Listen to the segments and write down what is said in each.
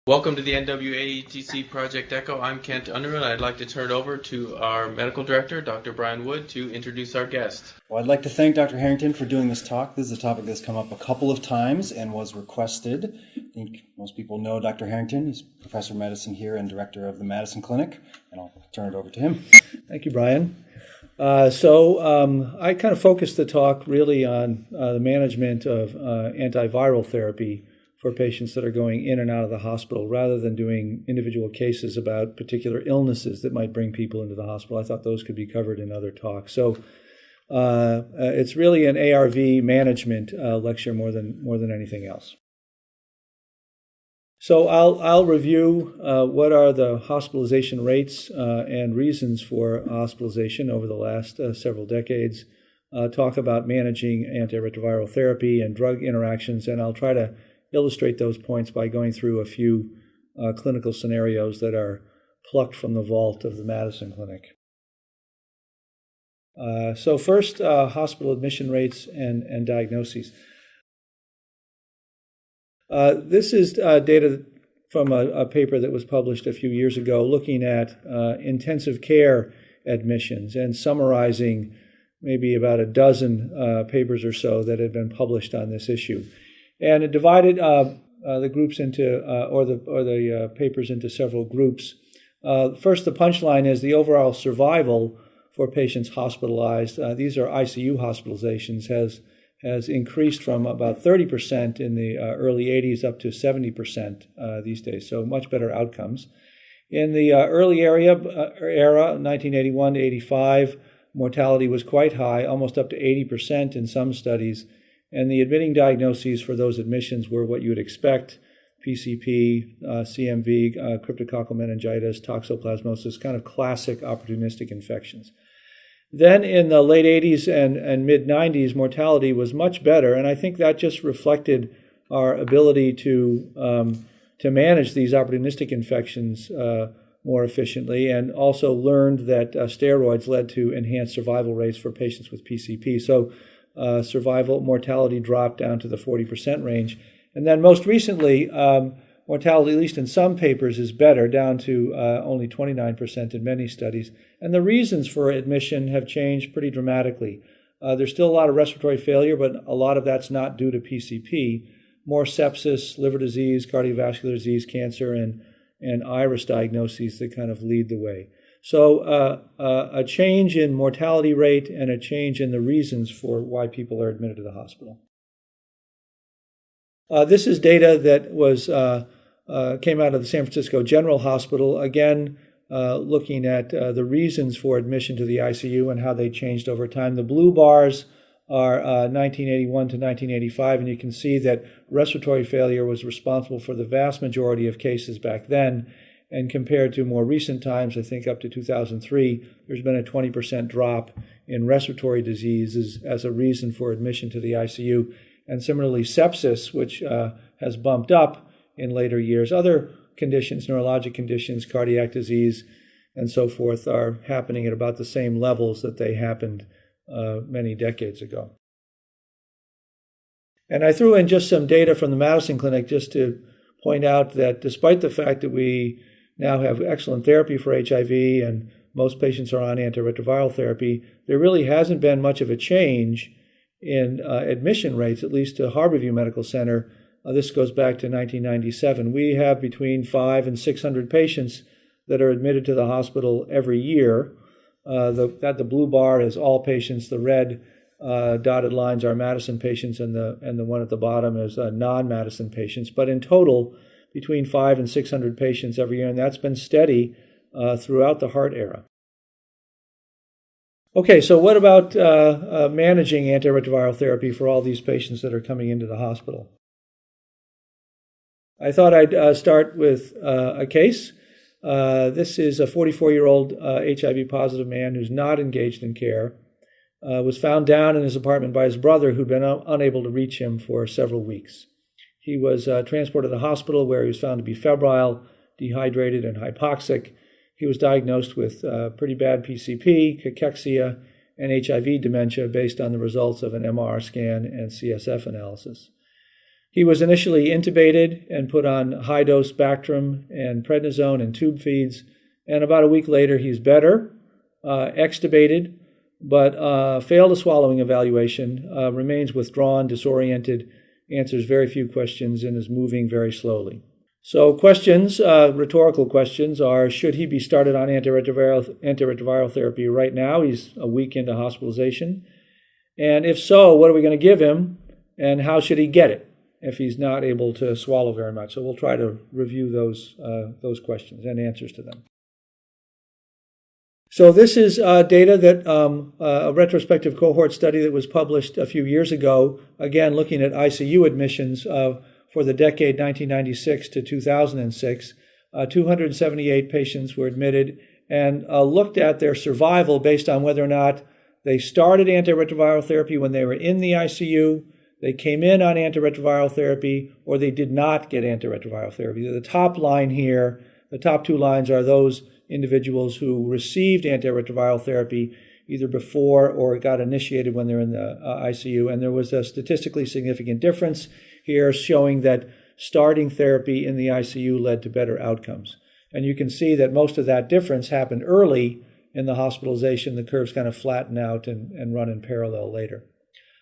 Welcome to the NWAETC Project ECHO. I'm Kent Underwood. I'd like to turn it over to our medical director, Dr. Brian Wood, to introduce our guest. Well, I'd like to thank Dr. Harrington for doing this talk. This is a topic that's come up a couple of times and was requested. I think most people know Dr. Harrington. He's professor of medicine here and director of the Madison Clinic, and I'll turn it over to him. Thank you, Brian. I kind of focused the talk really on the management of antiviral therapy for patients that are going in and out of the hospital, rather than doing individual cases about particular illnesses that might bring people into the hospital. I thought those could be covered in other talks. So it's really an ARV management lecture more than anything else. So I'll review what are the hospitalization rates and reasons for hospitalization over the last several decades, talk about managing antiretroviral therapy and drug interactions, and I'll try to illustrate those points by going through a few clinical scenarios that are plucked from the vault of the Madison Clinic. So first, hospital admission rates and diagnoses. This is data from a paper that was published a few years ago looking at intensive care admissions and summarizing maybe about a dozen papers or so that had been published on this issue. And it divided the groups into, or the papers into several groups. First, the punchline is the overall survival for patients hospitalized. These are ICU hospitalizations, has increased from about 30% in the early 80s up to 70% these days, so much better outcomes. In the early era, 1981 to 85, mortality was quite high, almost up to 80% in some studies, and the admitting diagnoses for those admissions were what you would expect: PCP, CMV, cryptococcal meningitis, toxoplasmosis, kind of classic opportunistic infections. Then in the late 80s and mid-90s, mortality was much better, and I think that just reflected our ability to manage these opportunistic infections more efficiently, and also learned that steroids led to enhanced survival rates for patients with PCP. So mortality dropped down to the 40% range. And then most recently, mortality, at least in some papers, is better, down to only 29% in many studies. And the reasons for admission have changed pretty dramatically. There's still a lot of respiratory failure, but a lot of that's not due to PCP. More sepsis, liver disease, cardiovascular disease, cancer, and iris diagnoses that kind of lead the way. So a change in mortality rate and a change in the reasons for why people are admitted to the hospital. This is data that was came out of the San Francisco General Hospital, again looking at the reasons for admission to the ICU and how they changed over time. The blue bars are 1981 to 1985, and you can see that respiratory failure was responsible for the vast majority of cases back then. And compared to more recent times, I think up to 2003, there's been a 20% drop in respiratory diseases as a reason for admission to the ICU. And similarly, sepsis, which has bumped up in later years. Other conditions, neurologic conditions, cardiac disease, and so forth, are happening at about the same levels that they happened many decades ago. And I threw in just some data from the Madison Clinic just to point out that despite the fact that we now have excellent therapy for HIV and most patients are on antiretroviral therapy, there really hasn't been much of a change in admission rates, at least to Harborview Medical Center. This goes back to 1997. We have between 500 and 600 patients that are admitted to the hospital every year. The blue bar is all patients. The red dotted lines are Madison patients, and the one at the bottom is non-Madison patients. But in total, between 500 and 600 patients every year, and that's been steady throughout the HART era. Okay, so what about managing antiretroviral therapy for all these patients that are coming into the hospital? I thought I'd start with a case. This is a 44-year-old HIV-positive man who's not engaged in care, was found down in his apartment by his brother, who'd been unable to reach him for several weeks. He was transported to the hospital, where he was found to be febrile, dehydrated, and hypoxic. He was diagnosed with pretty bad PCP, cachexia, and HIV dementia based on the results of an MR scan and CSF analysis. He was initially intubated and put on high-dose Bactrim and prednisone and tube feeds, and about a week later he's better, extubated, but failed a swallowing evaluation, remains withdrawn, disoriented, answers very few questions, and is moving very slowly. So questions, rhetorical questions are, should he be started on antiretroviral therapy right now? He's a week into hospitalization. And if so, what are we going to give him, and how should he get it if he's not able to swallow very much? So we'll try to review those questions and answers to them. So this is data that a retrospective cohort study that was published a few years ago, again looking at ICU admissions for the decade 1996 to 2006. 278 patients were admitted and looked at their survival based on whether or not they started antiretroviral therapy when they were in the ICU, they came in on antiretroviral therapy, or they did not get antiretroviral therapy. The top line here, the top two lines are those individuals who received antiretroviral therapy either before or got initiated when they're in the ICU. And there was a statistically significant difference here showing that starting therapy in the ICU led to better outcomes. And you can see that most of that difference happened early in the hospitalization. The curves kind of flatten out and run in parallel later.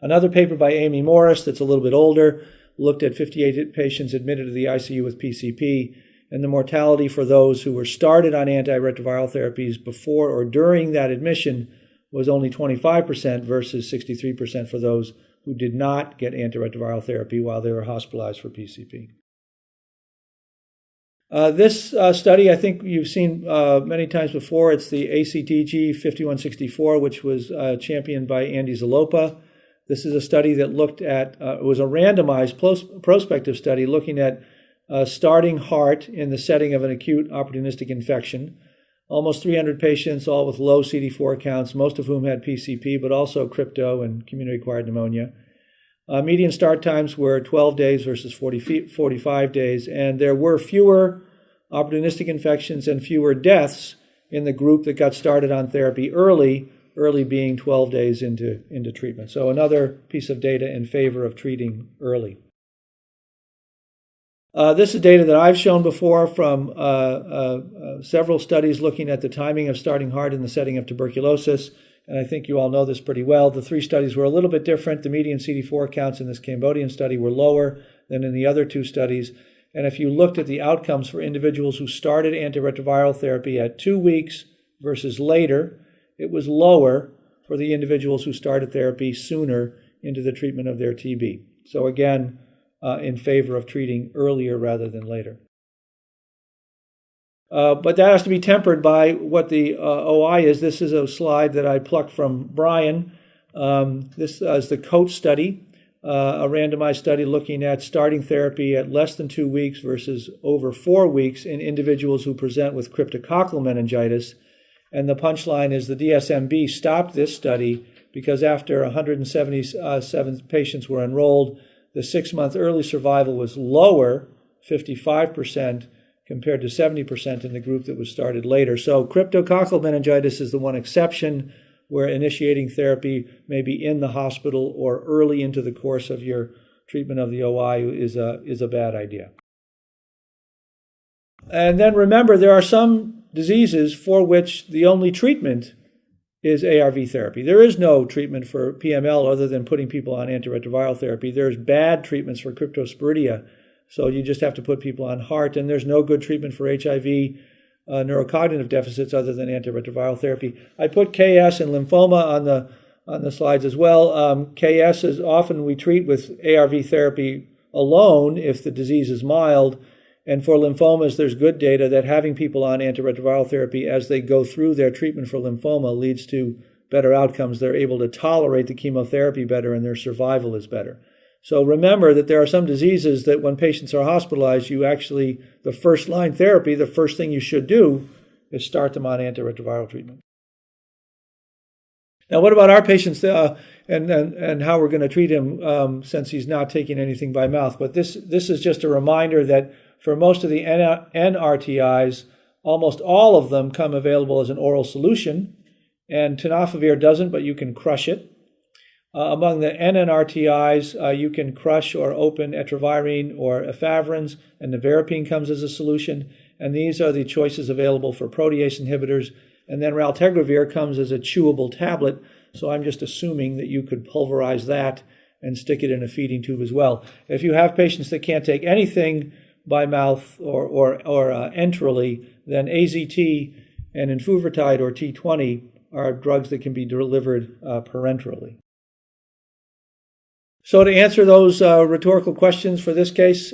Another paper by Amy Morris that's a little bit older looked at 58 patients admitted to the ICU with PCP, and the mortality for those who were started on antiretroviral therapies before or during that admission was only 25% versus 63% for those who did not get antiretroviral therapy while they were hospitalized for PCP. This study, I think you've seen many times before. It's the ACTG 5164, which was championed by Andy Zalopa. This is a study that looked at, it was a randomized prospective study looking at starting HART in the setting of an acute opportunistic infection. Almost 300 patients, all with low CD4 counts, most of whom had PCP, but also crypto and community-acquired pneumonia. Median start times were 12 days versus 45 days, and there were fewer opportunistic infections and fewer deaths in the group that got started on therapy early being 12 days into treatment. So another piece of data in favor of treating early. This is data that I've shown before from several studies looking at the timing of starting HART in the setting of tuberculosis, and I think you all know this pretty well. The three studies were a little bit different. The median CD4 counts in this Cambodian study were lower than in the other two studies, and if you looked at the outcomes for individuals who started antiretroviral therapy at 2 weeks versus later, it was lower for the individuals who started therapy sooner into the treatment of their TB. So again, in favor of treating earlier rather than later. But that has to be tempered by what the OI is. This is a slide that I plucked from Brian. This is the COAT study, a randomized study looking at starting therapy at less than 2 weeks versus over 4 weeks in individuals who present with cryptococcal meningitis. And the punchline is the DSMB stopped this study because after 177 patients were enrolled, the 6-month early survival was lower, 55%, compared to 70% in the group that was started later. So cryptococcal meningitis is the one exception where initiating therapy may be in the hospital or early into the course of your treatment of the OI is a bad idea. And then remember, there are some diseases for which the only treatment is ARV therapy. There is no treatment for PML other than putting people on antiretroviral therapy. There's bad treatments for cryptosporidia, so you just have to put people on HART, and there's no good treatment for HIV neurocognitive deficits other than antiretroviral therapy. I put KS and lymphoma on the slides as well. KS is often we treat with ARV therapy alone if the disease is mild. And for lymphomas, there's good data that having people on antiretroviral therapy as they go through their treatment for lymphoma leads to better outcomes. They're able to tolerate the chemotherapy better and their survival is better. So remember that there are some diseases that when patients are hospitalized, you actually, the first line therapy, the first thing you should do is start them on antiretroviral treatment. Now, what about our patients and how we're going to treat him since he's not taking anything by mouth? But this is just a reminder that for most of the NRTIs, almost all of them come available as an oral solution, and tenofovir doesn't, but you can crush it. Among the NNRTIs, you can crush or open etravirine or efavirenz, and nevirapine comes as a solution. And these are the choices available for protease inhibitors. And then raltegravir comes as a chewable tablet, so I'm just assuming that you could pulverize that and stick it in a feeding tube as well. If you have patients that can't take anything by mouth or enterally, then AZT and enfuvirtide or T20 are drugs that can be delivered parenterally. So to answer those rhetorical questions for this case,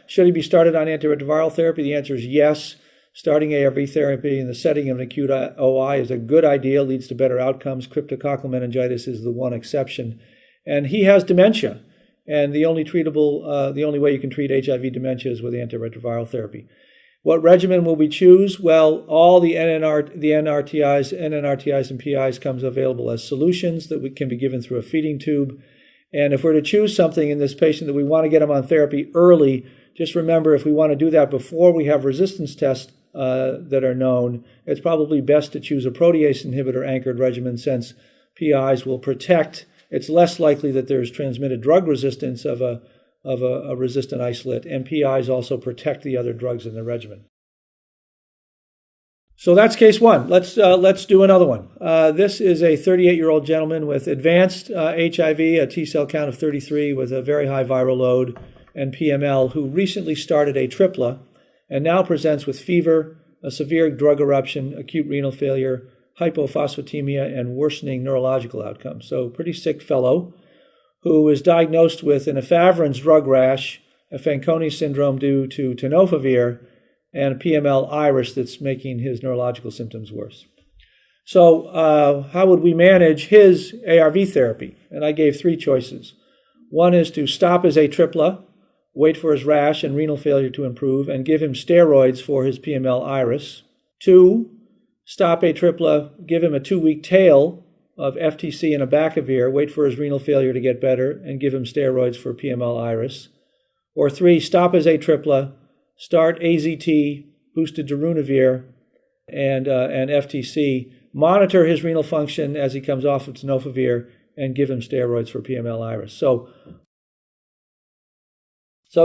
should he be started on antiretroviral therapy? The answer is yes. Starting ARV therapy in the setting of an acute OI is a good idea, leads to better outcomes. Cryptococcal meningitis is the one exception. And he has dementia, and the only way you can treat HIV dementia is with antiretroviral therapy. What regimen will we choose? Well, all the NNRTIs and PIs comes available as solutions that can be given through a feeding tube. And if we're to choose something in this patient that we want to get them on therapy early, just remember, if we want to do that before we have resistance tests that are known, it's probably best to choose a protease inhibitor anchored regimen, since PIs will protect. It's less likely that there's transmitted drug resistance of a resistant isolate, and PIs also protect the other drugs in the regimen. So that's case one. Let's do another one. This is a 38-year-old gentleman with advanced HIV, a T-cell count of 33 with a very high viral load, and PML, who recently started a tripla and now presents with fever, a severe drug eruption, acute renal failure, hypophosphatemia, and worsening neurological outcomes. So pretty sick fellow who was diagnosed with an efavirenz drug rash, a Fanconi syndrome due to tenofovir, and a PML iris that's making his neurological symptoms worse. So how would we manage his ARV therapy? And I gave three choices. One is to stop his atripla, wait for his rash and renal failure to improve, and give him steroids for his PML iris. 2, stop atripla, give him a 2-week tail of FTC and abacavir, wait for his renal failure to get better, and give him steroids for PML iris. Or 3, stop his atripla, start AZT, boosted darunavir, and FTC, monitor his renal function as he comes off of tenofovir, and give him steroids for PML iris. So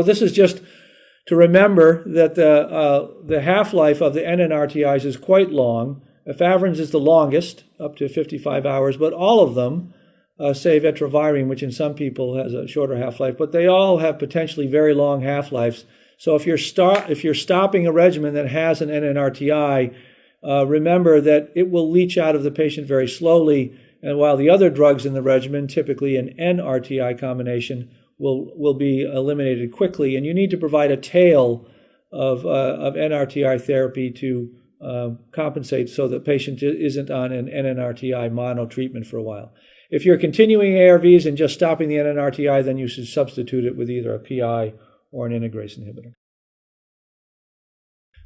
this is just to remember that the half-life of the NNRTIs is quite long. Efavirenz is the longest, up to 55 hours, but all of them, save etravirine, which in some people has a shorter half-life, but they all have potentially very long half-lives. So if you're stopping a regimen that has an NNRTI, remember that it will leach out of the patient very slowly, and while the other drugs in the regimen, typically an NRTI combination, will be eliminated quickly, and you need to provide a tail of NRTI therapy to compensate so the patient isn't on an NNRTI mono treatment for a while. If you're continuing ARVs and just stopping the NNRTI, then you should substitute it with either a PI or an integrase inhibitor.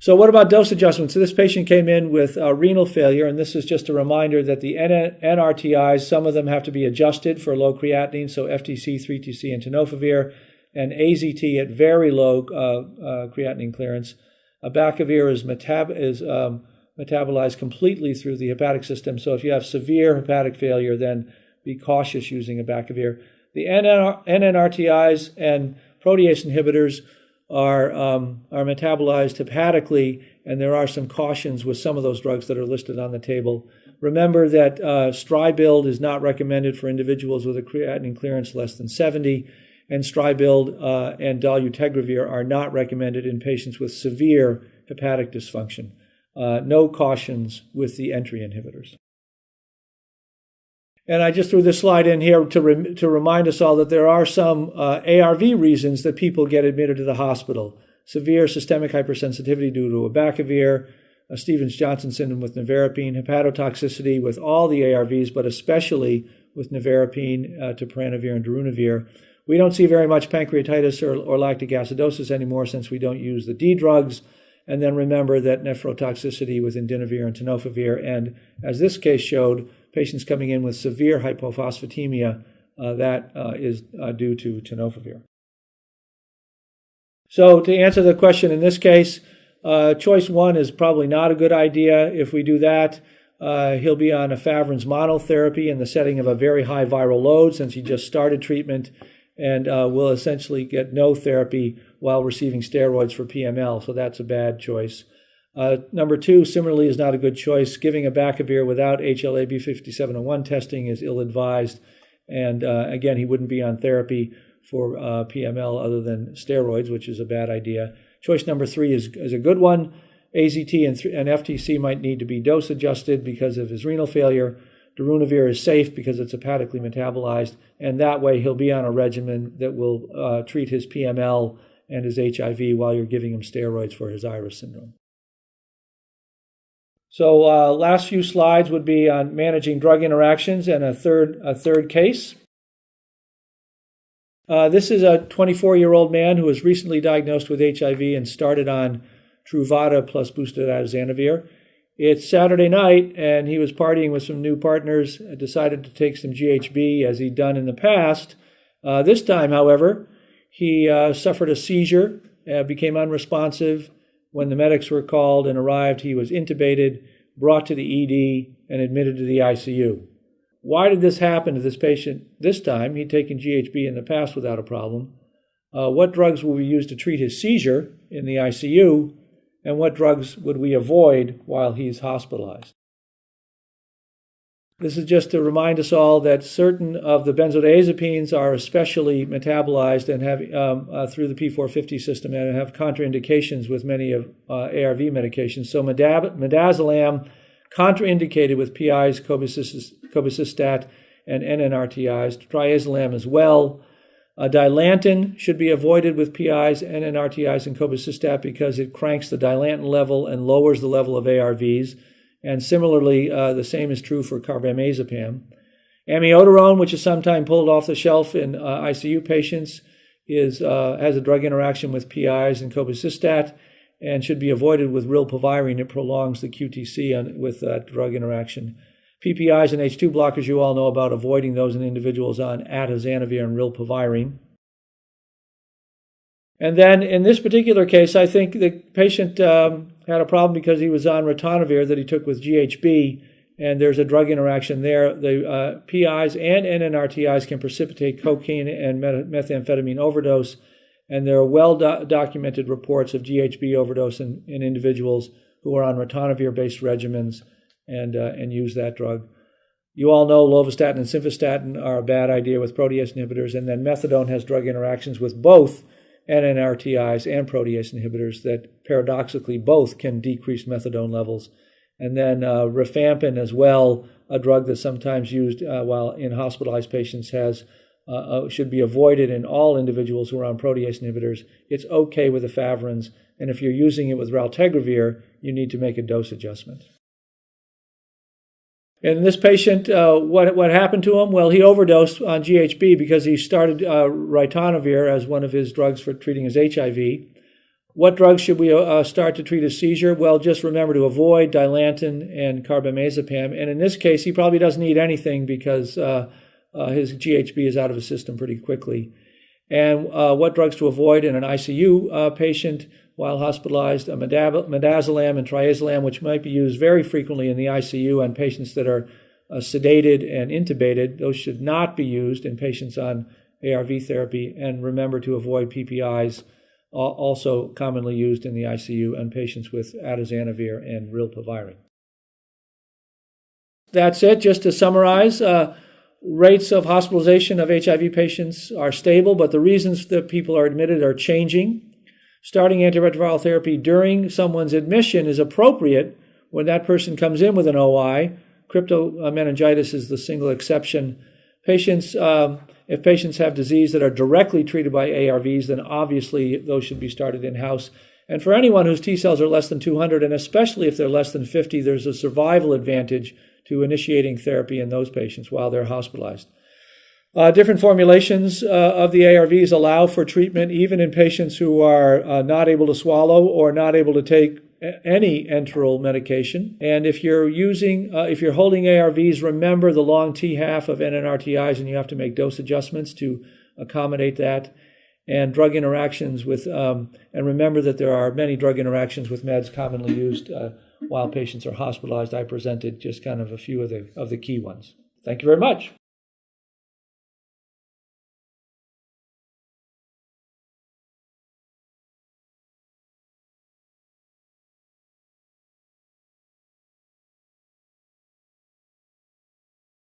So what about dose adjustments? So this patient came in with renal failure, and this is just a reminder that the NRTIs, some of them have to be adjusted for low creatinine, so FTC, 3TC, and tenofovir, and AZT at very low creatinine clearance. Abacavir is metabolized completely through the hepatic system, so if you have severe hepatic failure, then be cautious using abacavir. The NNRTIs and protease inhibitors are metabolized hepatically, and there are some cautions with some of those drugs that are listed on the table. Remember that Stribild is not recommended for individuals with a creatinine clearance less than 70, and Stribild and dolutegravir are not recommended in patients with severe hepatic dysfunction. No cautions with the entry inhibitors. And I just threw this slide in here to remind us all that there are some ARV reasons that people get admitted to the hospital. Severe systemic hypersensitivity due to abacavir, Stevens-Johnson syndrome with nevirapine, hepatotoxicity with all the ARVs, but especially with nevirapine, topranavir, and darunavir. We don't see very much pancreatitis or lactic acidosis anymore since we don't use the D drugs. And then remember that nephrotoxicity with indinavir and tenofovir, and as this case showed, patients coming in with severe hypophosphatemia, that is due to tenofovir. So to answer the question in this case, choice 1 is probably not a good idea. If we do that, He'll be on efavirenz monotherapy in the setting of a very high viral load since he just started treatment, and will essentially get no therapy while receiving steroids for PML, so that's a bad choice. Number 2, similarly, is not a good choice. Giving abacavir without HLA-B5701 testing is ill-advised, and again, he wouldn't be on therapy for PML other than steroids, which is a bad idea. Choice number 3 is a good one. AZT and FTC might need to be dose adjusted because of his renal failure. Darunavir is safe because it's hepatically metabolized, and that way he'll be on a regimen that will treat his PML and his HIV while you're giving him steroids for his IRIS syndrome. So last few slides would be on managing drug interactions and a third case. This is a 24-year-old man who was recently diagnosed with HIV and started on Truvada plus boosted atazanavir. It's Saturday night, and he was partying with some new partners, decided to take some GHB as he'd done in the past. This time, however, he suffered a seizure, became unresponsive. When the medics were called and arrived, he was intubated, brought to the ED, and admitted to the ICU. Why did this happen to this patient this time? He'd taken GHB in the past without a problem. What drugs will we use to treat his seizure in the ICU? And what drugs would we avoid while he's hospitalized? This is just to remind us all that certain of the benzodiazepines are especially metabolized and have through the P450 system and have contraindications with many of ARV medications. So midazolam, contraindicated with PIs, cobicistat, and NNRTIs. Triazolam as well. Dilantin should be avoided with PIs, NNRTIs, and cobicistat because it cranks the dilantin level and lowers the level of ARVs. And similarly, the same is true for carbamazepam. Amiodarone, which is sometimes pulled off the shelf in ICU patients, has a drug interaction with PIs and cobicistat and should be avoided with rilpivirine. It prolongs the QTC with that drug interaction. PPIs and H2 blockers, you all know about, avoiding those in individuals on atazanavir and rilpivirine. And then in this particular case, I think the patient had a problem because he was on ritonavir that he took with GHB, and there's a drug interaction there. The PIs and NNRTIs can precipitate cocaine and methamphetamine overdose, and there are well-documented reports of GHB overdose in individuals who are on ritonavir-based regimens and use that drug. You all know lovastatin and simvastatin are a bad idea with protease inhibitors, and then methadone has drug interactions with both NNRTIs and protease inhibitors that paradoxically both can decrease methadone levels. And then rifampin as well, a drug that's sometimes used while in hospitalized patients, should be avoided in all individuals who are on protease inhibitors. It's okay with efavirenz, and if you're using it with raltegravir, you need to make a dose adjustment. In this patient, what happened to him? Well, he overdosed on GHB because he started ritonavir as one of his drugs for treating his HIV. What drugs should we start to treat his seizure? Well, just remember to avoid dilantin and carbamazepam. And in this case, he probably doesn't need anything because his GHB is out of his system pretty quickly. And what drugs to avoid in an ICU patient while hospitalized? Midazolam and triazolam, which might be used very frequently in the ICU on patients that are sedated and intubated. Those should not be used in patients on ARV therapy. And remember to avoid PPIs, also commonly used in the ICU on patients with atazanavir and rilpivirine. That's it. Just to summarize, rates of hospitalization of HIV patients are stable, but the reasons that people are admitted are changing. Starting antiretroviral therapy during someone's admission is appropriate when that person comes in with an OI. Cryptomeningitis is the single exception. If patients have disease that are directly treated by ARVs, then obviously those should be started in-house. And for anyone whose T cells are less than 200, and especially if they're less than 50, there's a survival advantage to initiating therapy in those patients while they're hospitalized. Different formulations of the ARVs allow for treatment even in patients who are not able to swallow or not able to take any enteral medication. And if you're holding ARVs, remember the long T half of NNRTIs, and you have to make dose adjustments to accommodate that. and drug interactions with, and remember that there are many drug interactions with meds commonly used while patients are hospitalized. I presented just kind of a few of the key ones. Thank you very much.